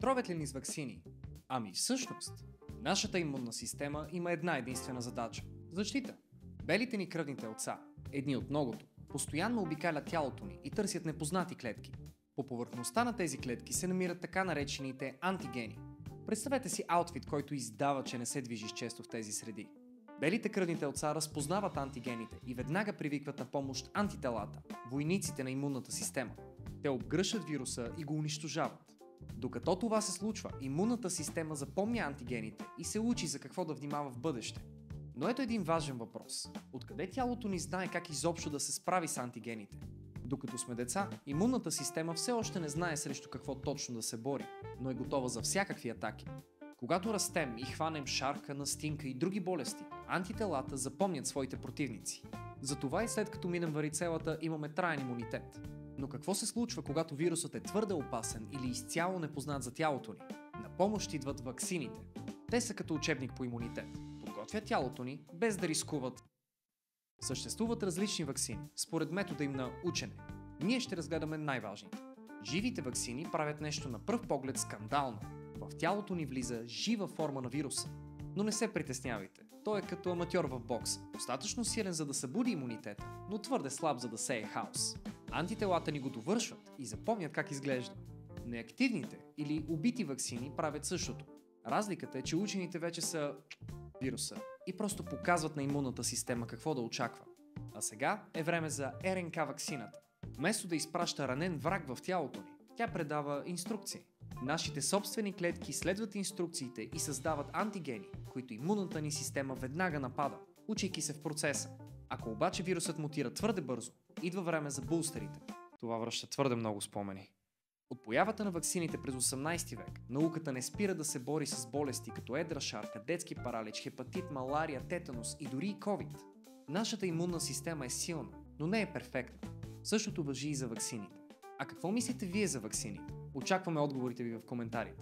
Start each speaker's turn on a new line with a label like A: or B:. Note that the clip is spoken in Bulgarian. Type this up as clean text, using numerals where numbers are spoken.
A: Тровят ли ни с ваксини? Ами всъщност, нашата имунна система има една единствена задача – защита. Белите ни кръвни телца, едни от многото, постоянно обикалят тялото ни и търсят непознати клетки. По повърхността на тези клетки се намират така наречените антигени. Представете си аутфит, който издава, че не се движиш често в тези среди. Белите кръвни телца разпознават антигените и веднага привикват на помощ антителата, войниците на имунната система. Те обгръщат вируса и го унищожават. Докато това се случва, имунната система запомня антигените и се учи за какво да внимава в бъдеще. Но ето един важен въпрос. Откъде тялото ни знае как изобщо да се справи с антигените? Докато сме деца, имунната система все още не знае срещу какво точно да се бори, но е готова за всякакви атаки. Когато растем и хванем шарка, настинка и други болести, антителата запомнят своите противници. Затова и след като минем варицелата, имаме траен имунитет. Но какво се случва, когато вирусът е твърде опасен или изцяло непознат за тялото ни? На помощ идват ваксините. Те са като учебник по имунитет. Подготвят тялото ни, без да рискуват. Съществуват различни ваксини, според метода им на учене. Ние ще разгледаме най-важните. Живите ваксини правят нещо на пръв поглед скандално. В тялото ни влиза жива форма на вируса. Но не се притеснявайте, той е като аматьор в бокса. Достатъчно силен за да събуди имунитета, но твърде слаб за да сее хаос. Антителата ни го довършват и запомнят как изглежда. Неактивните или убити ваксини правят същото. Разликата е, че учените вече са вируса и просто показват на имунната система какво да очаква. А сега е време за РНК ваксината. Вместо да изпраща ранен враг в тялото ни, тя предава инструкции. Нашите собствени клетки следват инструкциите и създават антигени, които имунната ни система веднага напада, учейки се в процеса. Ако обаче вирусът мутира твърде бързо, идва време за бустерите. Това връща твърде много спомени. От появата на ваксините през 18 век, науката не спира да се бори с болести като едра шарка, детски паралич, хепатит, малария, тетанус и дори и ковид. Нашата имунна система е силна, но не е перфектна. Същото важи и за ваксините. А какво мислите вие за ваксините? Очакваме отговорите ви в коментарите.